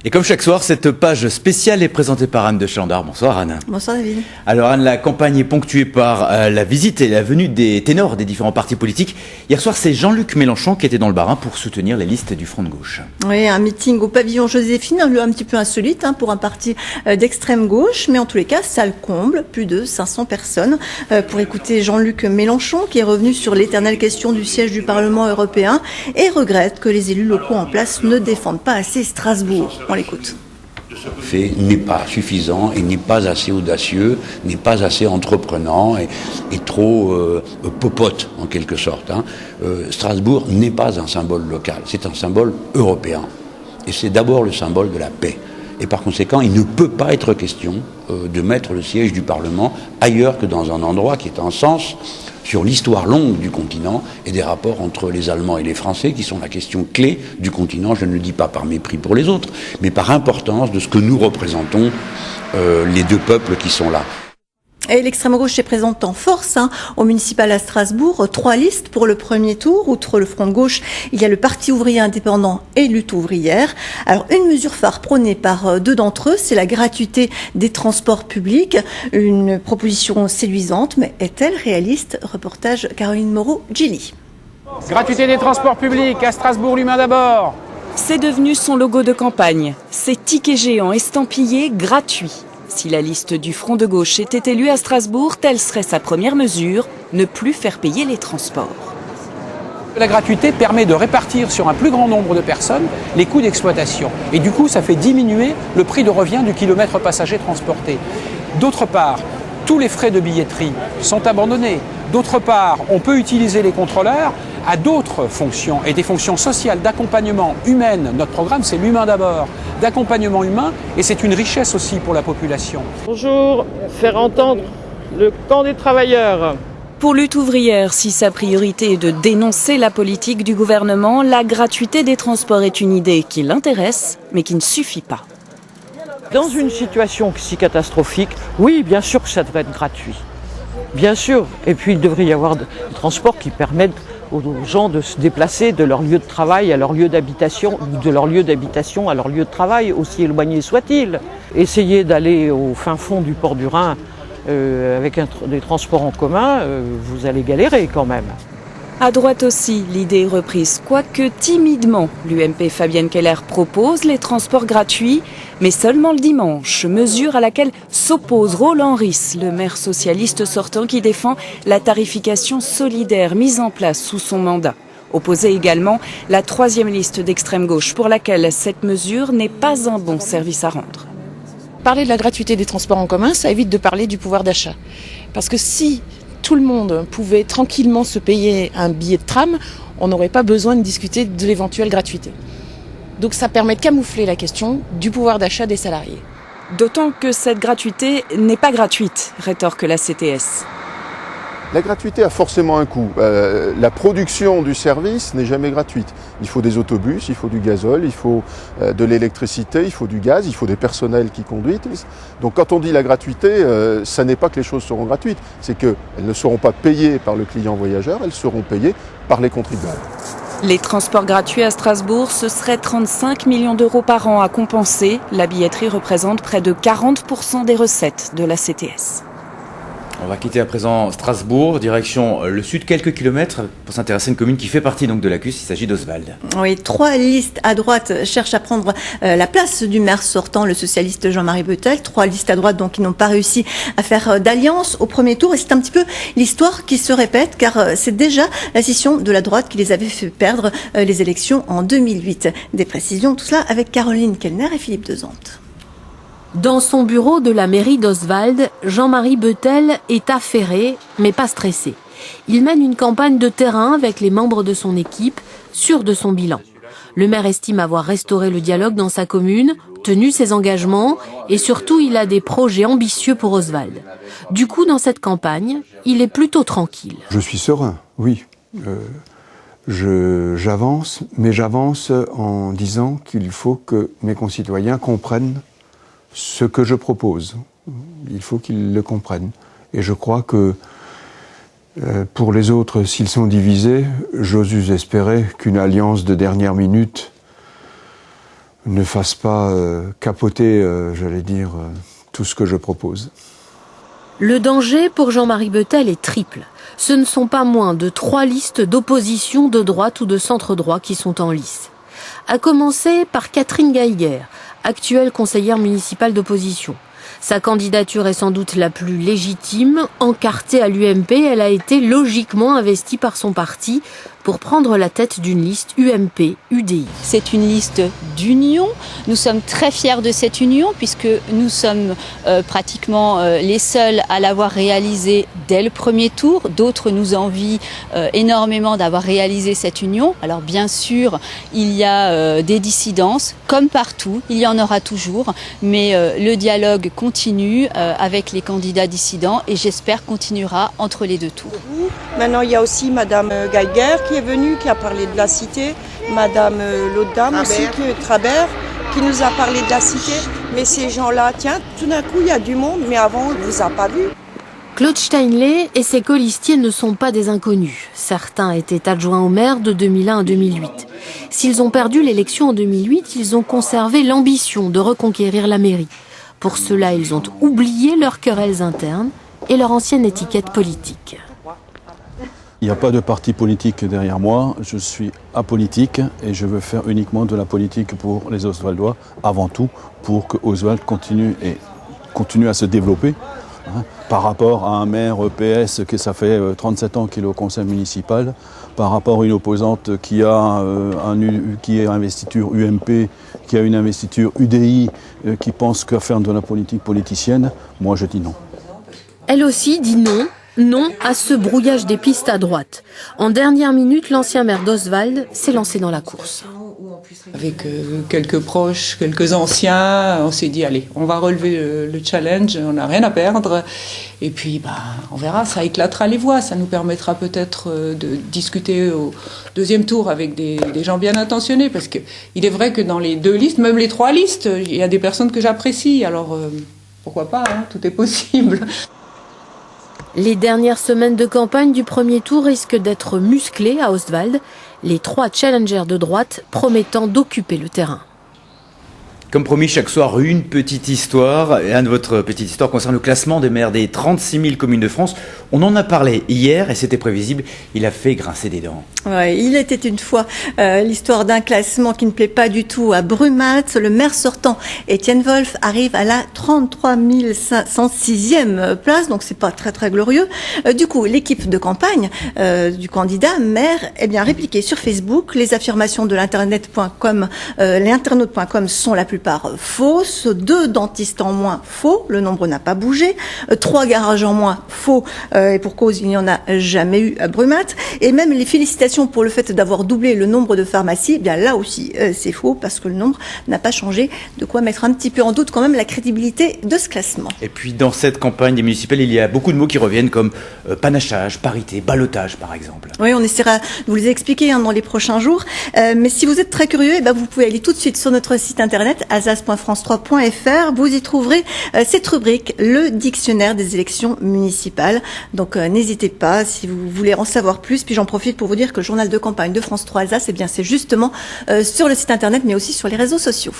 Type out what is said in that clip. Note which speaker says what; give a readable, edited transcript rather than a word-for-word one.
Speaker 1: Et comme chaque soir, cette page spéciale est présentée par Anne de Chalandard. Bonsoir Anne.
Speaker 2: Bonsoir David.
Speaker 1: Alors Anne, la campagne est ponctuée par la visite et la venue des ténors des différents partis politiques. Hier soir, c'est Jean-Luc Mélenchon qui était dans le Bas-Rhin pour soutenir les listes du Front de gauche.
Speaker 2: Oui, un meeting au pavillon Joséphine, un lieu un petit peu insolite pour un parti d'extrême gauche, mais en tous les cas, salle comble, plus de 500 personnes pour écouter Jean-Luc Mélenchon qui est revenu sur l'éternelle question du siège du Parlement européen et regrette que les élus locaux en place ne défendent pas assez Strasbourg. On l'écoute.
Speaker 3: Fait n'est pas suffisant et n'est pas assez audacieux, n'est pas assez entreprenant et trop popote en quelque sorte. Strasbourg n'est pas un symbole local, c'est un symbole européen. Et c'est d'abord le symbole de la paix. Et par conséquent, il ne peut pas être question de mettre le siège du Parlement ailleurs que dans un endroit qui est en sens sur l'histoire longue du continent et des rapports entre les Allemands et les Français, qui sont la question clé du continent, je ne le dis pas par mépris pour les autres, mais par importance de ce que nous représentons, les deux peuples qui sont là.
Speaker 2: Et l'extrême gauche est présente en force au municipal à Strasbourg. 3 listes pour le premier tour. Outre le Front de gauche, il y a le Parti ouvrier indépendant et Lutte ouvrière. Alors, une mesure phare prônée par 2 d'entre eux, c'est la gratuité des transports publics. Une proposition séduisante, mais est-elle réaliste? Reportage Caroline Moreau-Gilly.
Speaker 4: Gratuité des transports publics à Strasbourg, l'humain d'abord.
Speaker 5: C'est devenu son logo de campagne. Ces tickets géants estampillés gratuits. Si la liste du Front de gauche était élue à Strasbourg, telle serait sa première mesure, ne plus faire payer les transports.
Speaker 4: La gratuité permet de répartir sur un plus grand nombre de personnes les coûts d'exploitation. Et du coup, ça fait diminuer le prix de revient du kilomètre passager transporté. D'autre part, tous les frais de billetterie sont abandonnés. D'autre part, on peut utiliser les contrôleurs à d'autres fonctions et des fonctions sociales, d'accompagnement humain. Notre programme, c'est l'humain d'abord, d'accompagnement humain, et c'est une richesse aussi pour la population.
Speaker 6: Bonjour, faire entendre le camp des travailleurs.
Speaker 5: Pour Lutte ouvrière, si sa priorité est de dénoncer la politique du gouvernement, la gratuité des transports est une idée qui l'intéresse, mais qui ne suffit pas.
Speaker 6: Dans une situation si catastrophique, oui, bien sûr que ça devrait être gratuit. Bien sûr. Et puis il devrait y avoir des transports qui permettent aux gens de se déplacer de leur lieu de travail à leur lieu d'habitation, ou de leur lieu d'habitation à leur lieu de travail, aussi éloigné soit-il. Essayez d'aller au fin fond du port du Rhin avec des transports en commun, vous allez galérer quand même.
Speaker 5: À droite aussi, l'idée est reprise, quoique timidement. L'UMP Fabienne Keller propose les transports gratuits, mais seulement le dimanche, mesure à laquelle s'oppose Roland Ries, le maire socialiste sortant qui défend la tarification solidaire mise en place sous son mandat. Opposée également la 3e liste d'extrême gauche pour laquelle cette mesure n'est pas un bon service à rendre.
Speaker 7: Parler de la gratuité des transports en commun, ça évite de parler du pouvoir d'achat. Parce que si tout le monde pouvait tranquillement se payer un billet de tram, on n'aurait pas besoin de discuter de l'éventuelle gratuité. Donc ça permet de camoufler la question du pouvoir d'achat des salariés.
Speaker 5: D'autant que cette gratuité n'est pas gratuite, rétorque la CTS.
Speaker 8: La gratuité a forcément un coût. La production du service n'est jamais gratuite. Il faut des autobus, il faut du gazole, il faut de l'électricité, il faut du gaz, il faut des personnels qui conduisent. Donc quand on dit la gratuité, ça n'est pas que les choses seront gratuites, c'est qu'elles ne seront pas payées par le client voyageur, elles seront payées par les contribuables.
Speaker 5: Les transports gratuits à Strasbourg, ce serait 35 millions d'euros par an à compenser. La billetterie représente près de 40% des recettes de la CTS.
Speaker 1: On va quitter à présent Strasbourg, direction le sud, quelques kilomètres, pour s'intéresser à une commune qui fait partie donc de la CUS, il s'agit d'Oswald.
Speaker 2: Oui, 3 listes à droite cherchent à prendre la place du maire sortant, le socialiste Jean-Marie Beutel. 3 listes à droite donc qui n'ont pas réussi à faire d'alliance au premier tour. Et c'est un petit peu l'histoire qui se répète, car c'est déjà la scission de la droite qui les avait fait perdre les élections en 2008. Des précisions, tout cela avec Caroline Kellner et Philippe Dezante.
Speaker 9: Dans son bureau de la mairie d'Oswald, Jean-Marie Beutel est affairé, mais pas stressé. Il mène une campagne de terrain avec les membres de son équipe, sûr de son bilan. Le maire estime avoir restauré le dialogue dans sa commune, tenu ses engagements et surtout il a des projets ambitieux pour Oswald. Du coup, dans cette campagne, il est plutôt tranquille.
Speaker 10: Je suis serein, oui. J'avance, mais j'avance en disant qu'il faut que mes concitoyens comprennent ce que je propose. Il faut qu'ils le comprennent. Et je crois que pour les autres, s'ils sont divisés, j'ose espérer qu'une alliance de dernière minute ne fasse pas capoter, j'allais dire, tout ce que je propose.
Speaker 9: Le danger pour Jean-Marie Bettel est triple. Ce ne sont pas moins de 3 listes d'opposition de droite ou de centre-droit qui sont en lice. À commencer par Catherine Geiger, actuelle conseillère municipale d'opposition. Sa candidature est sans doute la plus légitime. Encartée à l'UMP, elle a été logiquement investie par son parti pour prendre la tête d'une liste UMP-UDI.
Speaker 11: C'est une liste d'union. Nous sommes très fiers de cette union puisque nous sommes pratiquement les seuls à l'avoir réalisée dès le premier tour. D'autres nous envient énormément d'avoir réalisé cette union. Alors bien sûr, il y a des dissidences, comme partout, il y en aura toujours, mais le dialogue continue avec les candidats dissidents et j'espère continuera entre les deux tours.
Speaker 12: Maintenant, il y a aussi Madame Geiger qui est venue, qui a parlé de la cité, Madame l'autre dame aussi, Trabert, qui nous a parlé de la cité. Mais ces gens-là, tiens, tout d'un coup, il y a du monde, mais avant, on ne vous a pas vu.
Speaker 9: Claude Steinley et ses colistiers ne sont pas des inconnus. Certains étaient adjoints au maire de 2001 à 2008. S'ils ont perdu l'élection en 2008, ils ont conservé l'ambition de reconquérir la mairie. Pour cela, ils ont oublié leurs querelles internes et leur ancienne étiquette politique.
Speaker 13: Il n'y a pas de parti politique derrière moi, je suis apolitique et je veux faire uniquement de la politique pour les Oswaldois, avant tout pour que Oswald continue à se développer. Par rapport à un maire PS que ça fait 37 ans qu'il est au conseil municipal, par rapport à une opposante qui a une investiture UMP, qui a une investiture UDI, qui pense qu'à faire de la politique politicienne, moi je dis non.
Speaker 9: Elle aussi dit non. Non à ce brouillage des pistes à droite. En dernière minute, l'ancien maire d'Oswald s'est lancé dans la course.
Speaker 14: Avec quelques proches, quelques anciens, on s'est dit allez, on va relever le challenge, on n'a rien à perdre. Et puis on verra, ça éclatera les voix, ça nous permettra peut-être de discuter au deuxième tour avec des gens bien intentionnés. Parce qu'il est vrai que dans les 2 listes, même les 3 listes, il y a des personnes que j'apprécie. Alors pourquoi pas, tout est possible.
Speaker 9: Les dernières semaines de campagne du premier tour risquent d'être musclées à Ostwald, les 3 challengers de droite promettant d'occuper le terrain.
Speaker 1: Comme promis, chaque soir, une petite histoire. Et votre petite histoire concerne le classement des maires des 36 000 communes de France. On en a parlé hier et c'était prévisible. Il a fait grincer des dents.
Speaker 2: Ouais, il était une fois l'histoire d'un classement qui ne plaît pas du tout à Brumat. Le maire sortant, Étienne Wolf, arrive à la 33 106e place, donc c'est pas très très glorieux. Du coup, l'équipe de campagne du candidat maire bien répliqué sur Facebook. Les affirmations de l'internet.com, les internautes.com sont la plupart fausses. 2 dentistes en moins, faux. Le nombre n'a pas bougé. 3 garages en moins, faux. Et pour cause, il n'y en a jamais eu à Brumat. Et même les félicitations pour le fait d'avoir doublé le nombre de pharmacies, eh bien là aussi c'est faux parce que le nombre n'a pas changé, de quoi mettre un petit peu en doute quand même la crédibilité de ce classement.
Speaker 1: Et puis dans cette campagne des municipales, il y a beaucoup de mots qui reviennent comme panachage, parité, ballottage par exemple.
Speaker 2: Oui, on essaiera de vous les expliquer dans les prochains jours, mais si vous êtes très curieux, vous pouvez aller tout de suite sur notre site internet azas.france3.fr, vous y trouverez cette rubrique, le dictionnaire des élections municipales. Donc n'hésitez pas si vous voulez en savoir plus, puis j'en profite pour vous dire que le journal de campagne de France 3 Alsace, c'est justement sur le site internet, mais aussi sur les réseaux sociaux.